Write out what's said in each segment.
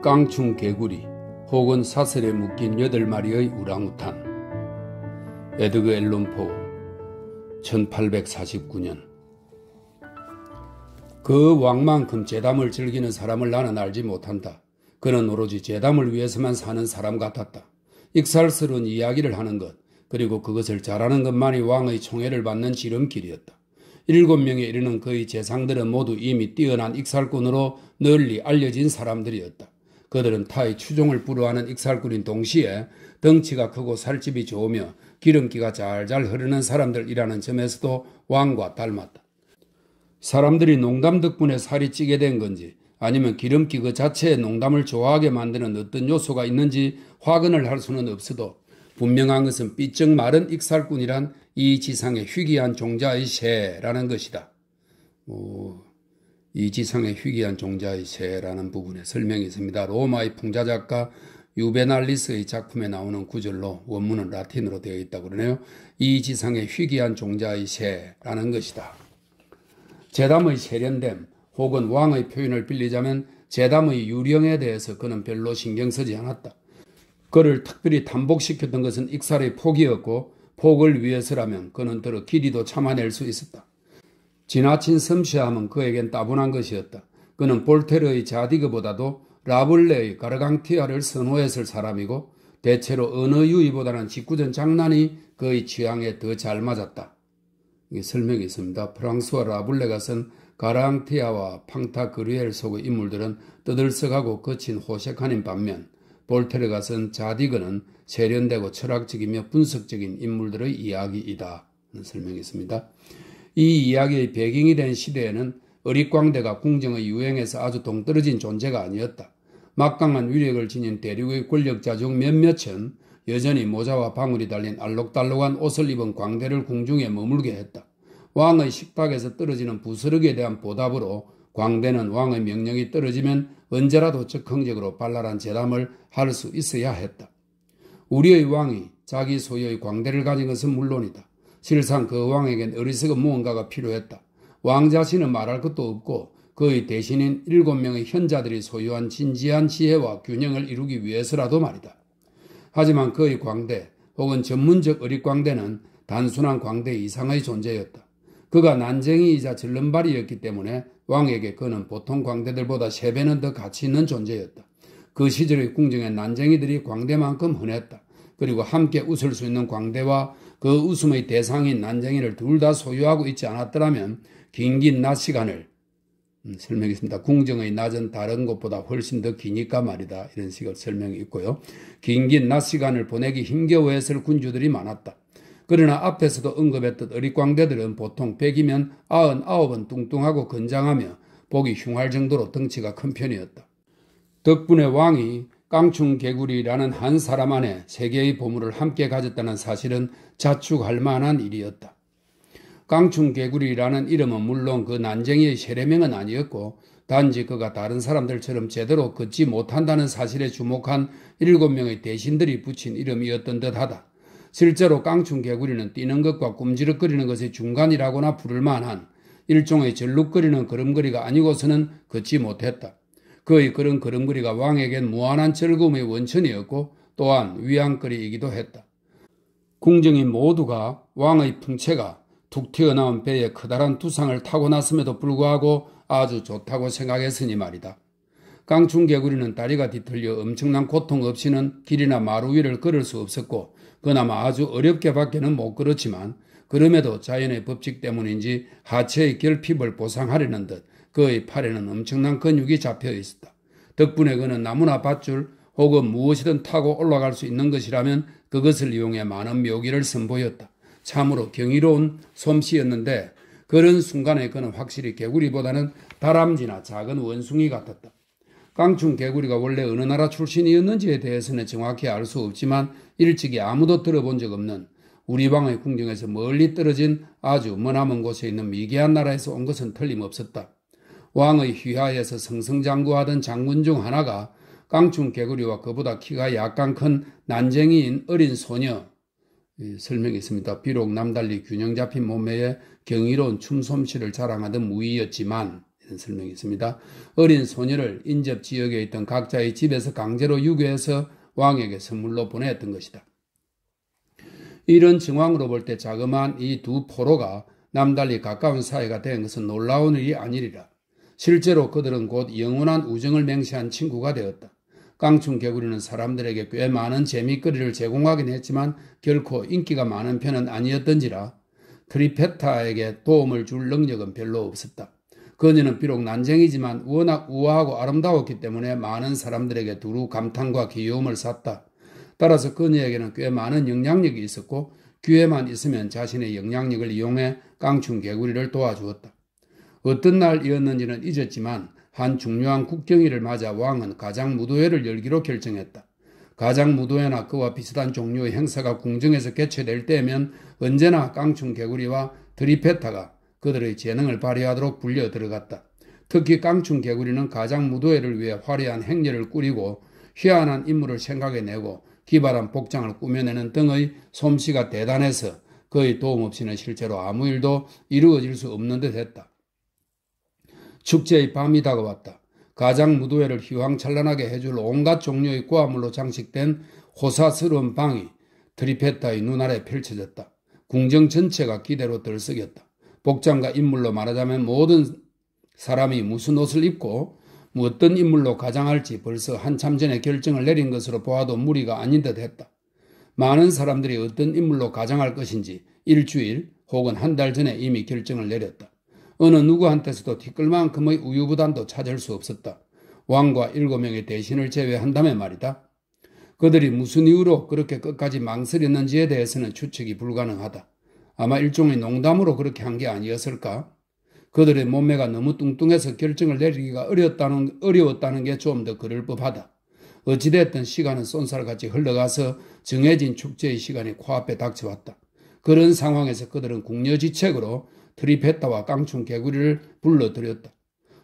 깡충 개구리 혹은 사슬에 묶인 8마리의 우랑우탄. 에드거 앨런 포 1849년. 그 왕만큼 재담을 즐기는 사람을 나는 알지 못한다. 그는 오로지 재담을 위해서만 사는 사람 같았다. 익살스러운 이야기를 하는 것, 그리고 그것을 잘하는 것만이 왕의 총애를 받는 지름길이었다. 7명에 이르는 그의 재상들은 모두 이미 뛰어난 익살꾼으로 널리 알려진 사람들이었다. 그들은 타의 추종을 불허하는 익살꾼인 동시에 덩치가 크고 살집이 좋으며 기름기가 잘잘 흐르는 사람들이라는 점에서도 왕과 닮았다. 사람들이 농담 덕분에 살이 찌게 된 건지 아니면 기름기 그 자체에 농담을 좋아하게 만드는 어떤 요소가 있는지 확인을 할 수는 없어도 분명한 것은 삐쩍 마른 익살꾼이란 이 지상의 희귀한 종자의 새라는 것이다. 이 지상의 희귀한 종자의 새라는 부분에 설명이 있습니다. 로마의 풍자작가 유베날리스의 작품에 나오는 구절로 원문은 라틴어로 되어 있다고 그러네요. 이 지상의 희귀한 종자의 새라는 것이다. 재담의 세련됨 혹은 왕의 표현을 빌리자면 재담의 유령에 대해서 그는 별로 신경 쓰지 않았다. 그를 특별히 탐복시켰던 것은 익살의 폭이었고 폭을 위해서라면 그는 더러 길이도 참아낼 수 있었다. 지나친 섬세함은 그에겐 따분한 것이었다. 그는 볼테르의 자디그보다도 라블레의 가르강티아를 선호했을 사람이고 대체로 언어 유희보다는 직구전 장난이 그의 취향에 더 잘 맞았다. 이게 설명이 있습니다. 프랑스와 라블레가 쓴 가르강티아와 팡타그리엘 속의 인물들은 떠들썩하고 거친 호색한인 반면 볼테르가 쓴 자디그는 세련되고 철학적이며 분석적인 인물들의 이야기이다. 설명이 있습니다. 이 이야기의 배경이 된 시대에는 어릿광대가 궁정의 유행에서 아주 동떨어진 존재가 아니었다. 막강한 위력을 지닌 대륙의 권력자 중 몇몇은 여전히 모자와 방울이 달린 알록달록한 옷을 입은 광대를 궁중에 머물게 했다. 왕의 식탁에서 떨어지는 부스럭에 대한 보답으로 광대는 왕의 명령이 떨어지면 언제라도 즉흥적으로 발랄한 재담을 할 수 있어야 했다. 우리의 왕이 자기 소유의 광대를 가진 것은 물론이다. 실상 그 왕에겐 어리석은 무언가가 필요했다. 왕 자신은 말할 것도 없고 그의 대신인 7명의 현자들이 소유한 진지한 지혜와 균형을 이루기 위해서라도 말이다. 하지만 그의 광대 혹은 전문적 어릿광대는 단순한 광대 이상의 존재였다. 그가 난쟁이이자 절름발이였기 때문에 왕에게 그는 보통 광대들보다 3배는 더 가치 있는 존재였다. 그 시절의 궁정의 난쟁이들이 광대만큼 흔했다. 그리고 함께 웃을 수 있는 광대와 그 웃음의 대상인 난쟁이를 둘 다 소유하고 있지 않았더라면 긴 낮 시간을 설명했습니다. 궁정의 낮은 다른 곳보다 훨씬 더 기니까 말이다. 이런 식으로 설명이 있고요. 긴 낮 시간을 보내기 힘겨워했을 군주들이 많았다. 그러나 앞에서도 언급했던 어릿광대들은 보통 100이면 99은 뚱뚱하고 건장하며 보기 흉할 정도로 덩치가 큰 편이었다. 덕분에 왕이 깡충 개구리라는 한 사람 안에 3개의 보물을 함께 가졌다는 사실은 자축할 만한 일이었다. 깡충 개구리라는 이름은 물론 그 난쟁이의 세례명은 아니었고 단지 그가 다른 사람들처럼 제대로 걷지 못한다는 사실에 주목한 7명의 대신들이 붙인 이름이었던 듯하다. 실제로 깡충 개구리는 뛰는 것과 꿈지럭거리는 것의 중간이라고나 부를 만한 일종의 절룩거리는 걸음걸이가 아니고서는 걷지 못했다. 그의 그런 걸음걸이가 왕에겐 무한한 즐거움의 원천이었고 또한 위안거리이기도 했다. 궁정인 모두가 왕의 풍채가 툭 튀어나온 배에 커다란 두상을 타고 났음에도 불구하고 아주 좋다고 생각했으니 말이다. 깡충 개구리는 다리가 뒤틀려 엄청난 고통 없이는 길이나 마루 위를 걸을 수 없었고 그나마 아주 어렵게 밖에는 못 걸었지만 그럼에도 자연의 법칙 때문인지 하체의 결핍을 보상하려는 듯 그의 팔에는 엄청난 근육이 잡혀 있었다. 덕분에 그는 나무나 밧줄 혹은 무엇이든 타고 올라갈 수 있는 것이라면 그것을 이용해 많은 묘기를 선보였다. 참으로 경이로운 솜씨였는데 그런 순간에 그는 확실히 개구리보다는 다람쥐나 작은 원숭이 같았다. 깡충 개구리가 원래 어느 나라 출신이었는지에 대해서는 정확히 알 수 없지만 일찍이 아무도 들어본 적 없는 우리 왕의 궁정에서 멀리 떨어진 아주 머나먼 곳에 있는 미개한 나라에서 온 것은 틀림없었다. 왕의 휘하에서 승승장구하던 장군 중 하나가 깡충 개구리와 그보다 키가 약간 큰 난쟁이인 어린 소녀, 설명이 있습니다. 비록 남달리 균형 잡힌 몸매에 경이로운 춤솜씨를 자랑하던 무의였지만 이런 설명이 있습니다. 어린 소녀를 인접 지역에 있던 각자의 집에서 강제로 유괴해서 왕에게 선물로 보냈던 것이다. 이런 정황으로 볼 때 자그마한 이 두 포로가 남달리 가까운 사이가 된 것은 놀라운 일이 아니리라. 실제로 그들은 곧 영원한 우정을 맹세한 친구가 되었다. 깡충 개구리는 사람들에게 꽤 많은 재미거리를 제공하긴 했지만 결코 인기가 많은 편은 아니었던지라 트리페타에게 도움을 줄 능력은 별로 없었다. 그녀는 비록 난쟁이지만 워낙 우아하고 아름다웠기 때문에 많은 사람들에게 두루 감탄과 귀여움을 샀다. 따라서 그녀에게는 꽤 많은 영향력이 있었고 기회만 있으면 자신의 영향력을 이용해 깡충 개구리를 도와주었다. 어떤 날이었는지는 잊었지만 한 중요한 국경일을 맞아 왕은 가장무도회를 열기로 결정했다. 가장무도회나 그와 비슷한 종류의 행사가 궁정에서 개최될 때면 언제나 깡충 개구리와 트리페타가 그들의 재능을 발휘하도록 불려 들어갔다. 특히 깡충 개구리는 가장무도회를 위해 화려한 행렬을 꾸리고 희한한 인물을 생각해내고 기발한 복장을 꾸며내는 등의 솜씨가 대단해서 그의 도움 없이는 실제로 아무 일도 이루어질 수 없는 듯 했다. 축제의 밤이 다가왔다. 가장무도회를 휘황찬란하게 해줄 온갖 종류의 고아물로 장식된 호사스러운 방이 트리페타의 눈아래 펼쳐졌다. 궁정 전체가 기대로 들썩였다. 복장과 인물로 말하자면 모든 사람이 무슨 옷을 입고 어떤 인물로 가장할지 벌써 한참 전에 결정을 내린 것으로 보아도 무리가 아닌 듯 했다. 많은 사람들이 어떤 인물로 가장할 것인지 일주일 혹은 한 달 전에 이미 결정을 내렸다. 어느 누구한테서도 티끌만큼의 우유부단도 찾을 수 없었다. 왕과 7명의 대신을 제외한다면 말이다. 그들이 무슨 이유로 그렇게 끝까지 망설였는지에 대해서는 추측이 불가능하다. 아마 일종의 농담으로 그렇게 한 게 아니었을까? 그들의 몸매가 너무 뚱뚱해서 결정을 내리기가 어려웠다는 게 좀 더 그럴 법하다. 어찌됐든 시간은 쏜살같이 흘러가서 정해진 축제의 시간이 코앞에 닥쳐왔다. 그런 상황에서 그들은 궁여지책으로 트리페타와 깡충 개구리를 불러들였다.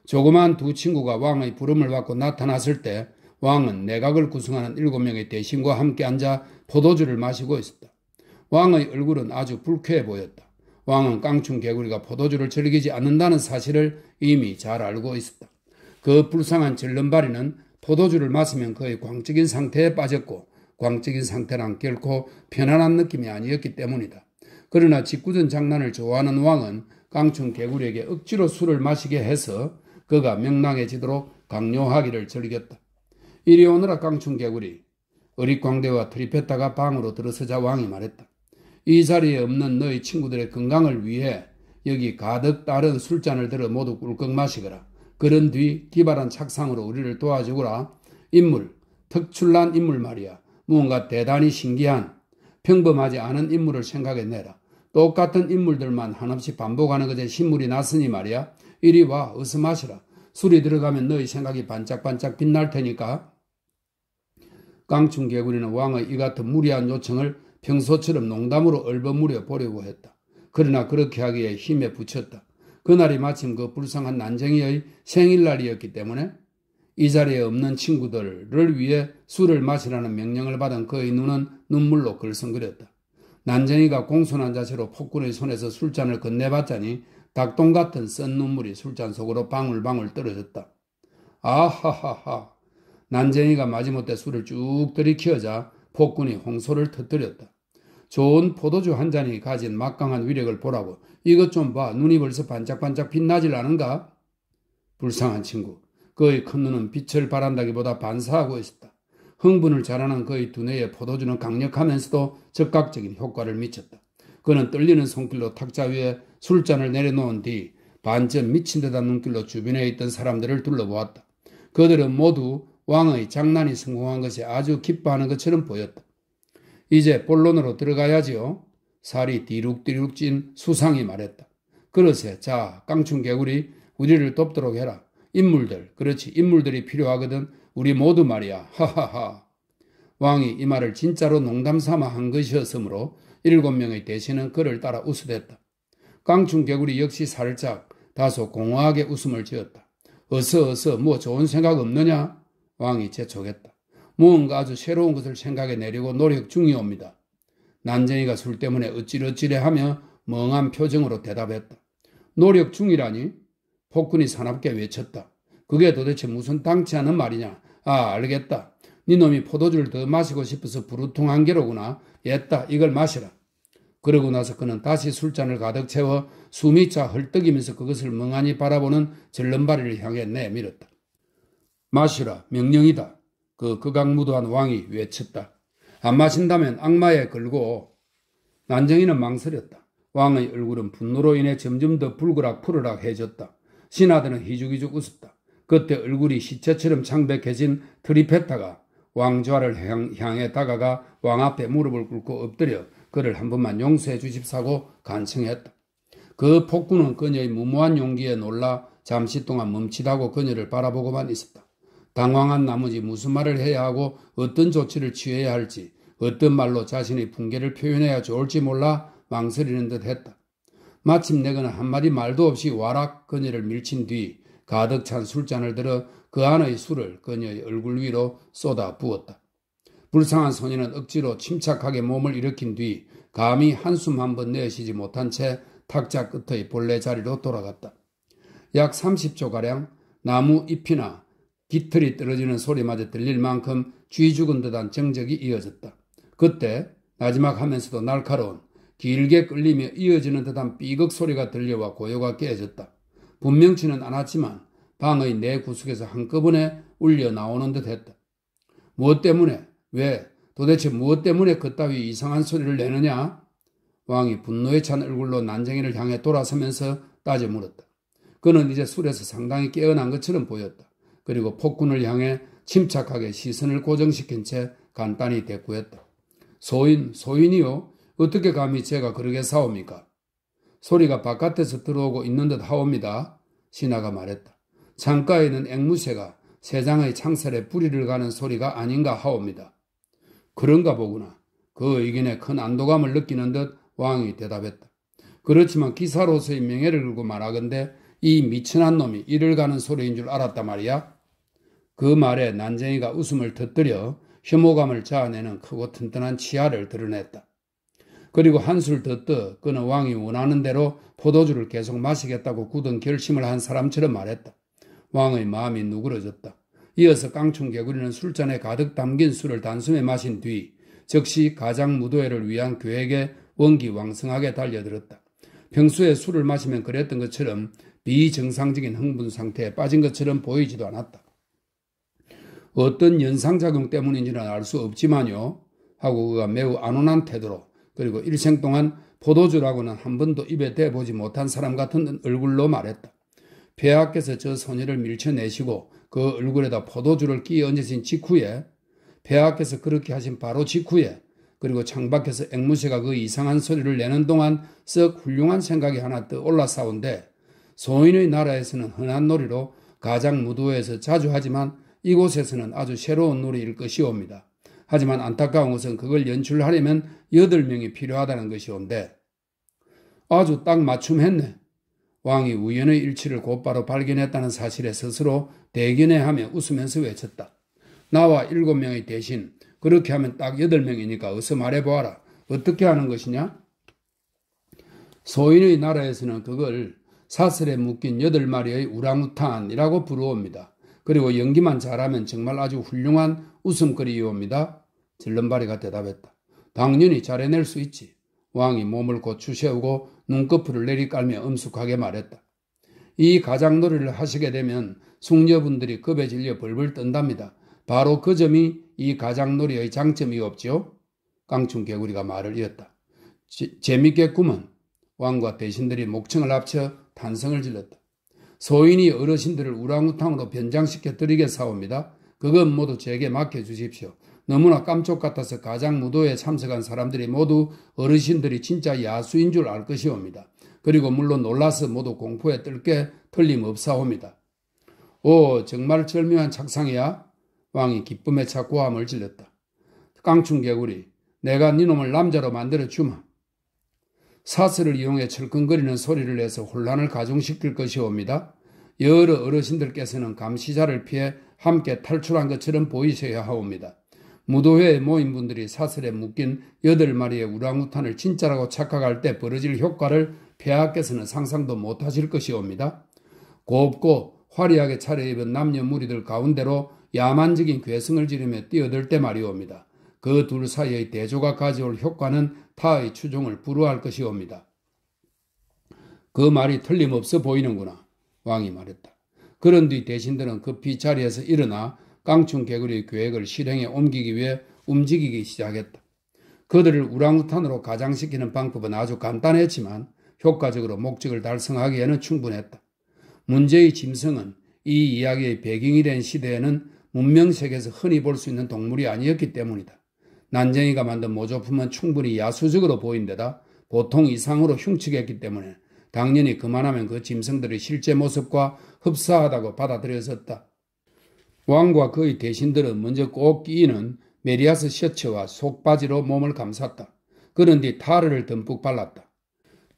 조그만 두 친구가 왕의 부름을 받고 나타났을 때 왕은 내각을 구성하는 7명의 대신과 함께 앉아 포도주를 마시고 있었다. 왕의 얼굴은 아주 불쾌해 보였다. 왕은 깡충 개구리가 포도주를 즐기지 않는다는 사실을 이미 잘 알고 있었다. 그 불쌍한 절름발이는 포도주를 마시면 그의 광적인 상태에 빠졌고 광적인 상태란 결코 편안한 느낌이 아니었기 때문이다. 그러나 짓궂은 장난을 좋아하는 왕은 깡충 개구리에게 억지로 술을 마시게 해서 그가 명랑해지도록 강요하기를 즐겼다. 이리 오너라 깡충 개구리. 어릿광대와 트리페타가 방으로 들어서자 왕이 말했다. 이 자리에 없는 너희 친구들의 건강을 위해 여기 가득 따른 술잔을 들어 모두 꿀꺽 마시거라. 그런 뒤 기발한 착상으로 우리를 도와주거라. 인물, 특출난 인물 말이야. 무언가 대단히 신기한, 평범하지 않은 인물을 생각해내라. 똑같은 인물들만 한없이 반복하는 것에 신물이 났으니 말이야. 이리 와, 어서 마시라. 술이 들어가면 너희 생각이 반짝반짝 빛날 테니까. 깡충 개구리는 왕의 이 같은 무리한 요청을 평소처럼 농담으로 얼버무려 보려고 했다. 그러나 그렇게 하기에 힘에 부쳤다. 그날이 마침 그 불쌍한 난쟁이의 생일날이었기 때문에 이 자리에 없는 친구들을 위해 술을 마시라는 명령을 받은 그의 눈은 눈물로 글썽거렸다. 난쟁이가 공손한 자세로 폭군의 손에서 술잔을 건네봤자니 닭똥 같은 쓴 눈물이 술잔 속으로 방울방울 떨어졌다. 아하하하. 난쟁이가 마지못해 술을 쭉 들이키어자 폭군이 홍소를 터뜨렸다. 좋은 포도주 한 잔이 가진 막강한 위력을 보라고. 이것 좀 봐. 눈이 벌써 반짝반짝 빛나질 않은가? 불쌍한 친구. 그의 큰 눈은 빛을 발한다기보다 반사하고 있었다. 흥분을 잘하는 그의 두뇌에 포도주는 강력하면서도 즉각적인 효과를 미쳤다. 그는 떨리는 손길로 탁자 위에 술잔을 내려놓은 뒤 반쯤 미친 듯한 눈길로 주변에 있던 사람들을 둘러보았다. 그들은 모두 왕의 장난이 성공한 것이 아주 기뻐하는 것처럼 보였다. 이제 본론으로 들어가야지요. 살이 디룩디룩 찐 수상이 말했다. 그러세. 자, 깡충 개구리, 우리를 돕도록 해라. 인물들, 그렇지, 인물들이 필요하거든. 우리 모두 말이야. 하하하. 왕이 이 말을 진짜로 농담삼아 한 것이었으므로 7명의 대신은 그를 따라 웃어댔다. 깡충 개구리 역시 살짝 다소 공허하게 웃음을 지었다. 어서 뭐 좋은 생각 없느냐? 왕이 재촉했다. 무언가 아주 새로운 것을 생각해내려고 노력 중이옵니다. 난쟁이가 술 때문에 어찌러찌래 하며 멍한 표정으로 대답했다. 노력 중이라니? 폭군이 사납게 외쳤다. 그게 도대체 무슨 당치 않은 말이냐? 아, 알겠다. 네 놈이 포도주를 더 마시고 싶어서 부르퉁한 게로구나. 옛다, 이걸 마시라. 그러고 나서 그는 다시 술잔을 가득 채워 숨이 차 헐떡이면서 그것을 멍하니 바라보는 절름발이를 향해 내밀었다. 마시라, 명령이다. 그 극악무도한 왕이 외쳤다. 안 마신다면 악마에 걸고. 난정이는 망설였다. 왕의 얼굴은 분노로 인해 점점 더 붉으락푸르락해졌다. 신하들은 희죽희죽 웃었다. 그때 얼굴이 시체처럼 창백해진 트리페타가 왕좌를 향해 다가가 왕 앞에 무릎을 꿇고 엎드려 그를 한 번만 용서해 주십사고 간청했다. 그 폭군은 그녀의 무모한 용기에 놀라 잠시 동안 멈칫하고 그녀를 바라보고만 있었다. 당황한 나머지 무슨 말을 해야 하고 어떤 조치를 취해야 할지, 어떤 말로 자신의 분개를 표현해야 좋을지 몰라 망설이는 듯 했다. 마침내 그는 한마디 말도 없이 와락 그녀를 밀친 뒤 가득 찬 술잔을 들어 그 안의 술을 그녀의 얼굴 위로 쏟아 부었다. 불쌍한 소녀는 억지로 침착하게 몸을 일으킨 뒤 감히 한숨 한 번 내쉬지 못한 채 탁자 끝의 본래 자리로 돌아갔다. 약 30초가량 나무 잎이나 깃털이 떨어지는 소리마저 들릴 만큼 쥐 죽은 듯한 정적이 이어졌다. 그때 나지막하면서도 날카로운 길게 끌리며 이어지는 듯한 삐걱 소리가 들려와 고요가 깨어졌다. 분명치는 않았지만 방의 네 구석에서 한꺼번에 울려 나오는 듯 했다. 무엇 때문에? 왜? 도대체 무엇 때문에 그따위 이상한 소리를 내느냐? 왕이 분노에 찬 얼굴로 난쟁이를 향해 돌아서면서 따져 물었다. 그는 이제 술에서 상당히 깨어난 것처럼 보였다. 그리고 폭군을 향해 침착하게 시선을 고정시킨 채 간단히 대꾸했다. 소인이요? 어떻게 감히 제가 그러게 사옵니까? 소리가 바깥에서 들어오고 있는 듯 하옵니다. 신하가 말했다. 창가에는 앵무새가 세상의 창살에 뿌리를 가는 소리가 아닌가 하옵니다. 그런가 보구나. 그 의견에 큰 안도감을 느끼는 듯 왕이 대답했다. 그렇지만 기사로서의 명예를 걸고 말하건대 이 미천한 놈이 이를 가는 소리인 줄 알았단 말이야. 그 말에 난쟁이가 웃음을 터뜨려 혐오감을 자아내는 크고 튼튼한 치아를 드러냈다. 그리고 한술 더 떠 그는 왕이 원하는 대로 포도주를 계속 마시겠다고 굳은 결심을 한 사람처럼 말했다. 왕의 마음이 누그러졌다. 이어서 깡충개구리는 술잔에 가득 담긴 술을 단숨에 마신 뒤 즉시 가장무도회를 위한 계획에 원기왕성하게 달려들었다. 평소에 술을 마시면 그랬던 것처럼 비정상적인 흥분 상태에 빠진 것처럼 보이지도 않았다. 어떤 연상작용 때문인지는 알 수 없지만요 하고 그가 매우 안온한 태도로 그리고 일생 동안 포도주라고는 한 번도 입에 대보지 못한 사람 같은 얼굴로 말했다. 폐하께서 저 소녀를 밀쳐내시고 그 얼굴에다 포도주를 끼 얹으신 직후에 폐하께서 그렇게 하신 바로 직후에 그리고 창밖에서 앵무새가 그 이상한 소리를 내는 동안 썩 훌륭한 생각이 하나 떠 올라싸운데 소인의 나라에서는 흔한 놀이로 가장무도회에서 자주 하지만 이곳에서는 아주 새로운 놀이일 것이옵니다. 하지만 안타까운 것은 그걸 연출하려면 8명이 필요하다는 것이온데 아주 딱 맞춤했네. 왕이 우연의 일치를 곧바로 발견했다는 사실에 스스로 대견해하며 웃으면서 외쳤다. 나와 7명의 대신 그렇게 하면 딱 8명이니까 어서 말해보아라. 어떻게 하는 것이냐? 소인의 나라에서는 그걸 사슬에 묶인 8마리의 우랑우탄이라고 부르옵니다. 그리고 연기만 잘하면 정말 아주 훌륭한 웃음거리이옵니다. 절름발이가 대답했다. 당연히 잘 해낼 수 있지. 왕이 몸을 고추 세우고 눈꺼풀을 내리깔며 엄숙하게 말했다. 이 가장놀이를 하시게 되면 숙녀분들이 겁에 질려 벌벌 떤답니다. 바로 그 점이 이 가장놀이의 장점이옵지요. 깡충개구리가 말을 이었다. 재밌겠구먼. 왕과 대신들이 목청을 합쳐 탄성을 질렀다. 소인이 어르신들을 우랑우탕으로 변장시켜 드리겠사옵니다. 그건 모두 제게 맡겨주십시오. 너무나 깜짝 같아서 가장무도에 참석한 사람들이 모두 어르신들이 진짜 야수인 줄 알 것이옵니다. 그리고 물론 놀라서 모두 공포에 뜰 게 틀림없사옵니다. 오, 정말 절묘한 착상이야. 왕이 기쁨에 차 고함을 질렀다. 깡충개구리, 내가 니놈을 남자로 만들어 주마. 사슬을 이용해 철컹거리는 소리를 내서 혼란을 가중시킬 것이옵니다. 여러 어르신들께서는 감시자를 피해 함께 탈출한 것처럼 보이셔야 하옵니다. 무도회에 모인 분들이 사슬에 묶인 8마리의 우랑우탄을 진짜라고 착각할 때 벌어질 효과를 폐하께서는 상상도 못하실 것이옵니다. 곱고 화려하게 차려입은 남녀 무리들 가운데로 야만적인 괴성을 지르며 뛰어들 때 말이옵니다. 그 둘 사이의 대조가 가져올 효과는 타의 추종을 불허할 것이옵니다. 그 말이 틀림없어 보이는구나. 왕이 말했다. 그런 뒤 대신들은 급히 자리에서 일어나 깡충 개구리의 계획을 실행에 옮기기 위해 움직이기 시작했다. 그들을 우랑우탄으로 가장시키는 방법은 아주 간단했지만 효과적으로 목적을 달성하기에는 충분했다. 문제의 짐승은 이 이야기의 배경이 된 시대에는 문명세계에서 흔히 볼 수 있는 동물이 아니었기 때문이다. 난쟁이가 만든 모조품은 충분히 야수적으로 보인 데다 보통 이상으로 흉측했기 때문에 당연히 그만하면 그 짐승들의 실제 모습과 흡사하다고 받아들여졌다. 왕과 그의 대신들은 먼저 꼭 끼이는 메리아스 셔츠와 속바지로 몸을 감쌌다. 그런 뒤 타르를 듬뿍 발랐다.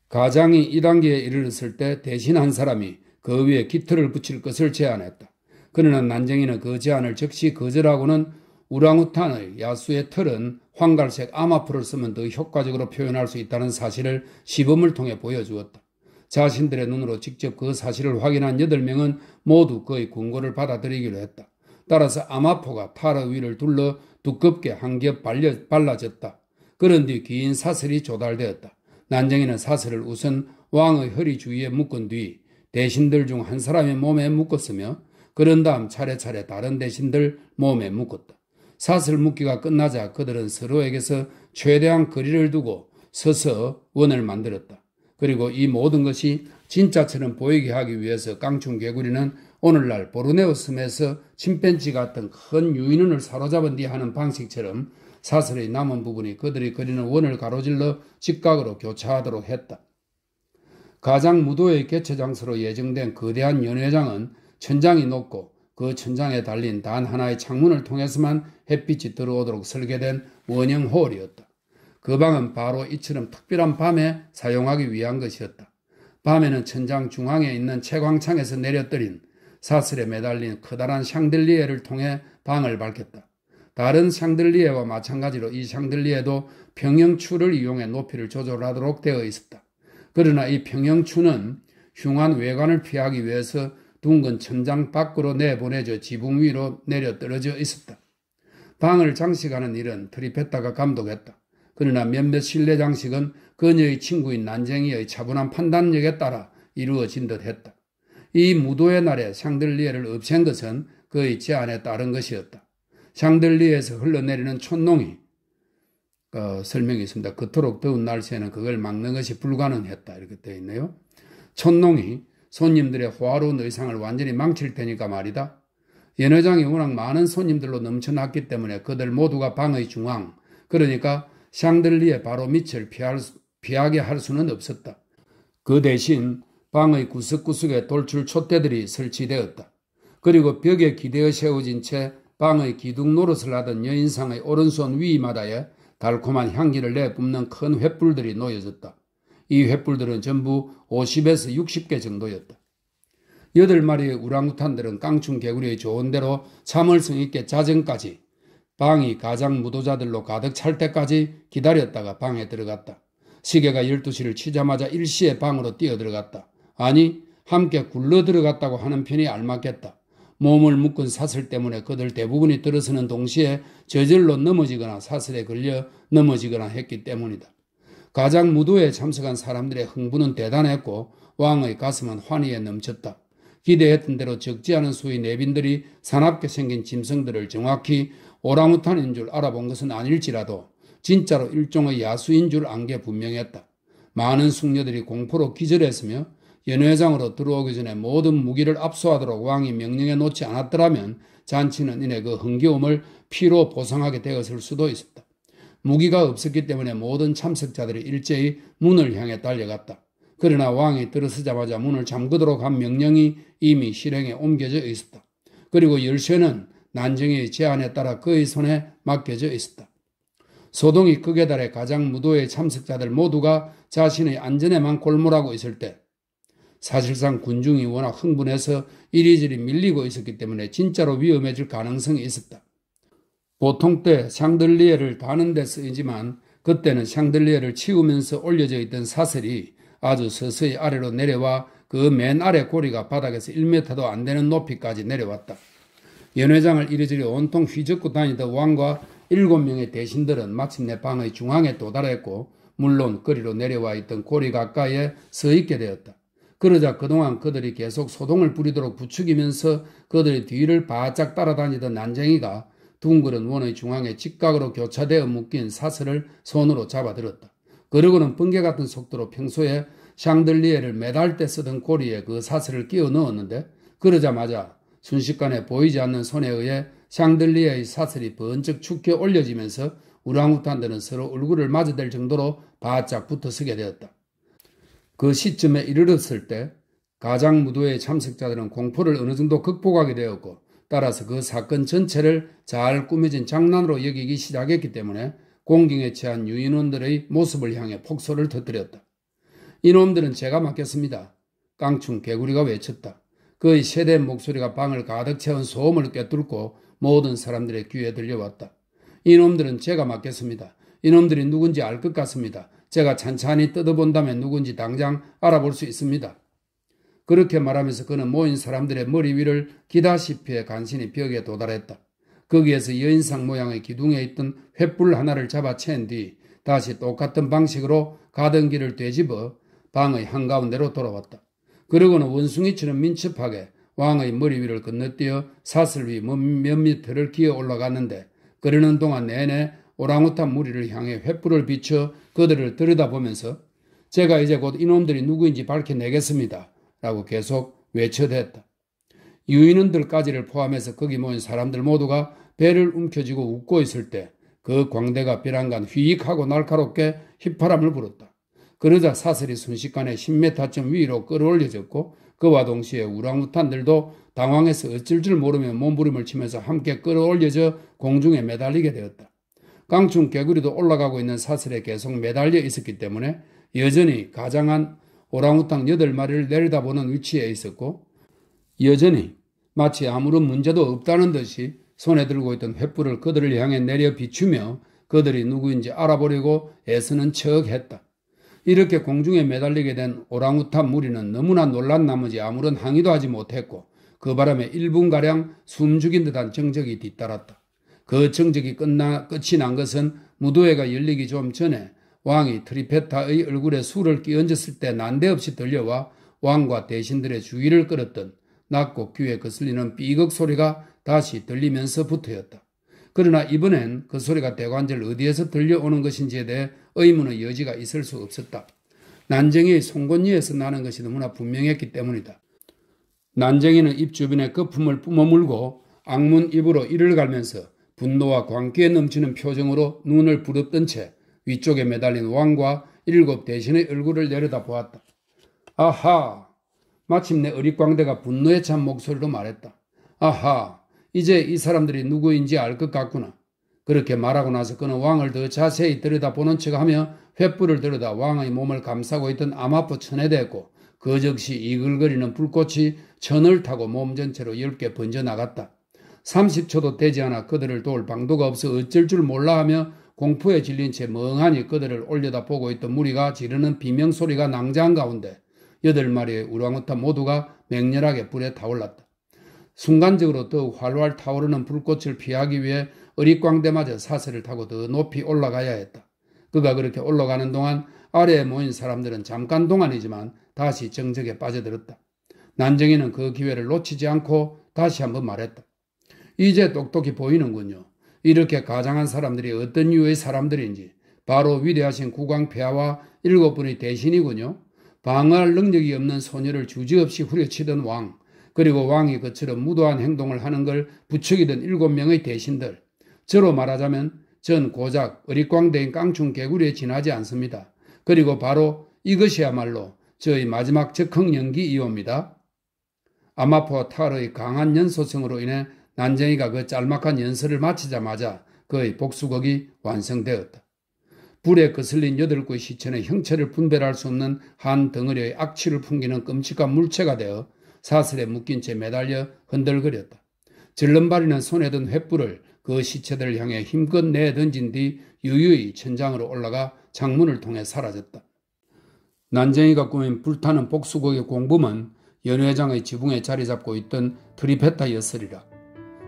가장이 2단계에 이르렀을 때 대신 한 사람이 그 위에 깃털을 붙일 것을 제안했다. 그러나 난쟁이는 그 제안을 즉시 거절하고는 우랑우탄의 야수의 털은 황갈색 아마풀을 쓰면 더 효과적으로 표현할 수 있다는 사실을 시범을 통해 보여주었다. 자신들의 눈으로 직접 그 사실을 확인한 8명은 모두 그의 권고를 받아들이기로 했다. 따라서 아마포가 타르 위를 둘러 두껍게 한 겹 발라졌다. 그런 뒤 긴 사슬이 조달되었다. 난쟁이는 사슬을 우선 왕의 허리 주위에 묶은 뒤 대신들 중 한 사람의 몸에 묶었으며 그런 다음 차례차례 다른 대신들 몸에 묶었다. 사슬 묶기가 끝나자 그들은 서로에게서 최대한 거리를 두고 서서 원을 만들었다. 그리고 이 모든 것이 진짜처럼 보이게 하기 위해서 깡충 개구리는 오늘날 보르네오 섬에서 침팬지 같은 큰 유인원을 사로잡은 뒤 하는 방식처럼 사슬의 남은 부분이 그들이 그리는 원을 가로질러 직각으로 교차하도록 했다. 가장 무도의 개최 장소로 예정된 거대한 연회장은 천장이 높고 그 천장에 달린 단 하나의 창문을 통해서만 햇빛이 들어오도록 설계된 원형 홀이었다. 그 방은 바로 이처럼 특별한 밤에 사용하기 위한 것이었다. 밤에는 천장 중앙에 있는 채광창에서 내려뜨린 사슬에 매달린 커다란 샹들리에를 통해 방을 밝혔다. 다른 샹들리에와 마찬가지로 이 샹들리에도 평형추를 이용해 높이를 조절하도록 되어 있었다. 그러나 이 평형추는 흉한 외관을 피하기 위해서 둥근 천장 밖으로 내보내져 지붕 위로 내려 떨어져 있었다. 방을 장식하는 일은 트리페타가 감독했다. 그러나 몇몇 실내 장식은 그녀의 친구인 난쟁이의 차분한 판단력에 따라 이루어진 듯 했다. 이 무도의 날에 샹들리에를 없앤 것은 그의 제안에 따른 것이었다. 샹들리에에서 흘러내리는 촛농이 설명이 있습니다. 그토록 더운 날씨에는 그걸 막는 것이 불가능했다. 이렇게 되어 있네요. 촛농이 손님들의 호화로운 의상을 완전히 망칠 테니까 말이다. 연회장이 워낙 많은 손님들로 넘쳐났기 때문에 그들 모두가 방의 중앙, 그러니까 샹들리에 바로 밑을 피하게 할 수는 없었다. 그 대신 방의 구석구석에 돌출 촛대들이 설치되었다. 그리고 벽에 기대어 세워진 채 방의 기둥 노릇을 하던 여인상의 오른손 위마다에 달콤한 향기를 내뿜는 큰 횃불들이 놓여졌다. 이 횃불들은 전부 50에서 60개 정도였다. 8마리의 우랑우탄들은 깡충 개구리의 조언대로 참을성 있게 자정까지 방이 가장 무도자들로 가득 찰 때까지 기다렸다가 방에 들어갔다. 시계가 12시를 치자마자 일시에 방으로 뛰어들어갔다. 아니, 함께 굴러 들어갔다고 하는 편이 알맞겠다. 몸을 묶은 사슬 때문에 그들 대부분이 들어서는 동시에 저절로 넘어지거나 사슬에 걸려 넘어지거나 했기 때문이다. 가장 무도에 참석한 사람들의 흥분은 대단했고 왕의 가슴은 환희에 넘쳤다. 기대했던 대로 적지 않은 수의 내빈들이 사납게 생긴 짐승들을 정확히 오랑우탄인 줄 알아본 것은 아닐지라도 진짜로 일종의 야수인 줄 안 게 분명했다. 많은 숙녀들이 공포로 기절했으며 연회장으로 들어오기 전에 모든 무기를 압수하도록 왕이 명령해 놓지 않았더라면 잔치는 이내 그 흥겨움을 피로 보상하게 되었을 수도 있었다. 무기가 없었기 때문에 모든 참석자들이 일제히 문을 향해 달려갔다. 그러나 왕이 들어서자마자 문을 잠그도록 한 명령이 이미 실행에 옮겨져 있었다. 그리고 열쇠는 난쟁이의 제안에 따라 그의 손에 맡겨져 있었다. 소동이 극에 달해 가장 무도의 참석자들 모두가 자신의 안전에만 골몰하고 있을 때 사실상 군중이 워낙 흥분해서 이리저리 밀리고 있었기 때문에 진짜로 위험해질 가능성이 있었다. 보통 때 샹들리에를 다는 데 쓰이지만 그때는 샹들리에를 치우면서 올려져 있던 사슬이 아주 서서히 아래로 내려와 그 맨 아래 고리가 바닥에서 1m도 안 되는 높이까지 내려왔다. 연회장을 이리저리 온통 휘젓고 다니던 왕과 7명의 대신들은 마침내 방의 중앙에 도달했고 물론 거리로 내려와 있던 고리 가까이에 서 있게 되었다. 그러자 그동안 그들이 계속 소동을 부리도록 부추기면서 그들의 뒤를 바짝 따라다니던 난쟁이가 둥그런 원의 중앙에 직각으로 교차되어 묶인 사슬을 손으로 잡아들었다. 그러고는 번개 같은 속도로 평소에 샹들리에를 매달 때 쓰던 고리에 그 사슬을 끼워 넣었는데 그러자마자 순식간에 보이지 않는 손에 의해 샹들리에의 사슬이 번쩍 축혀 올려지면서 우랑우탄들은 서로 얼굴을 맞아댈 정도로 바짝 붙어서게 되었다. 그 시점에 이르렀을 때 가장 무도회의 참석자들은 공포를 어느 정도 극복하게 되었고 따라서 그 사건 전체를 잘 꾸며진 장난으로 여기기 시작했기 때문에 공경에 처한 유인원들의 모습을 향해 폭소를 터뜨렸다. 이놈들은 제가 맡겠습니다. 깡충 개구리가 외쳤다. 그의 세대의 목소리가 방을 가득 채운 소음을 꿰뚫고 모든 사람들의 귀에 들려왔다. 이놈들은 제가 맡겠습니다. 이놈들이 누군지 알 것 같습니다. 제가 찬찬히 뜯어본다면 누군지 당장 알아볼 수 있습니다. 그렇게 말하면서 그는 모인 사람들의 머리 위를 기다시피 해 간신히 벽에 도달했다. 거기에서 여인상 모양의 기둥에 있던 횃불 하나를 잡아챈 뒤 다시 똑같은 방식으로 가던 길을 되짚어 방의 한가운데로 돌아왔다. 그러고는 원숭이처럼 민첩하게 왕의 머리 위를 건너뛰어 사슬 위 몇 미터를 기어 올라갔는데 그러는 동안 내내 오랑우탄 무리를 향해 횃불을 비춰 그들을 들여다보면서 제가 이제 곧 이놈들이 누구인지 밝혀내겠습니다. 라고 계속 외쳐댔다. 유인원들까지를 포함해서 거기 모인 사람들 모두가 배를 움켜쥐고 웃고 있을 때 그 광대가 벼랑간 휘익하고 날카롭게 휘파람을 불었다. 그러자 사슬이 순식간에 10m쯤 위로 끌어올려졌고 그와 동시에 우랑우탄들도 당황해서 어쩔 줄 모르며 몸부림을 치면서 함께 끌어올려져 공중에 매달리게 되었다. 깡충 개구리도 올라가고 있는 사슬에 계속 매달려 있었기 때문에 여전히 가장한 오랑우탄 8마리를 내려다보는 위치에 있었고 여전히 마치 아무런 문제도 없다는 듯이 손에 들고 있던 횃불을 그들을 향해 내려 비추며 그들이 누구인지 알아보려고 애쓰는 척했다. 이렇게 공중에 매달리게 된 오랑우탄 무리는 너무나 놀란 나머지 아무런 항의도 하지 못했고 그 바람에 1분가량 숨죽인 듯한 정적이 뒤따랐다. 그 정적이 끝이 난 것은 무도회가 열리기 좀 전에 왕이 트리페타의 얼굴에 술을 끼얹었을 때 난데없이 들려와 왕과 대신들의 주의를 끌었던 낮고 귀에 거슬리는 삐걱 소리가 다시 들리면서부터였다. 그러나 이번엔 그 소리가 대관절 어디에서 들려오는 것인지에 대해 의문의 여지가 있을 수 없었다. 난쟁이의 송곳니에서 나는 것이 너무나 분명했기 때문이다. 난쟁이는 입 주변에 거품을 뿜어물고 악문 입으로 이를 갈면서 분노와 광기에 넘치는 표정으로 눈을 부릅뜬 채 위쪽에 매달린 왕과 7 대신의 얼굴을 내려다보았다. 아하! 마침내 어릿광대가 분노에 찬 목소리로 말했다. 아하! 이제 이 사람들이 누구인지 알 것 같구나. 그렇게 말하고 나서 그는 왕을 더 자세히 들여다보는 척하며 횃불을 들여다 왕의 몸을 감싸고 있던 암압부 천에 대고 그 즉시 이글거리는 불꽃이 천을 타고 몸 전체로 10개 번져나갔다. 30초도 되지 않아 그들을 도울 방도가 없어 어쩔 줄 몰라 하며 공포에 질린 채 멍하니 그들을 올려다보고 있던 무리가 지르는 비명소리가 낭자한 가운데 8마리의 우랑우탄 모두가 맹렬하게 불에 타올랐다. 순간적으로 더욱 활활 타오르는 불꽃을 피하기 위해 어릿광대마저 사슬을 타고 더 높이 올라가야 했다. 그가 그렇게 올라가는 동안 아래에 모인 사람들은 잠깐 동안이지만 다시 정적에 빠져들었다. 난쟁이는 그 기회를 놓치지 않고 다시 한번 말했다. 이제 똑똑히 보이는군요. 이렇게 가장한 사람들이 어떤 유의 사람들인지 바로 위대하신 국왕폐하와 7분의 대신이군요. 방어할 능력이 없는 소녀를 주저없이 후려치던 왕, 그리고 왕이 그처럼 무도한 행동을 하는 걸 부추기던 7명의 대신들. 저로 말하자면 전 고작 어릿광대인 깡충 개구리에 지나지 않습니다. 그리고 바로 이것이야말로 저의 마지막 적흥 연기이옵니다. 아마포와 탈의 강한 연소성으로 인해 난쟁이가 그 짤막한 연설을 마치자마자 그의 복수곡이 완성되었다. 불에 거슬린 8구의 시체는 형체를 분별할 수 없는 한 덩어리의 악취를 풍기는 끔찍한 물체가 되어 사슬에 묶인 채 매달려 흔들거렸다. 절름발이는 손에 든 횃불을 그 시체들을 향해 힘껏 내던진 뒤 유유히 천장으로 올라가 창문을 통해 사라졌다. 난쟁이가 꾸민 불타는 복수극의 공범은 연회장의 지붕에 자리 잡고 있던 트리페타였으리라.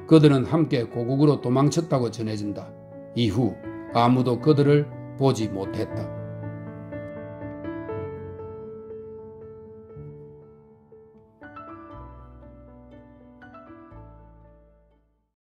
그들은 함께 고국으로 도망쳤다고 전해진다. 이후 아무도 그들을 보지 못했다.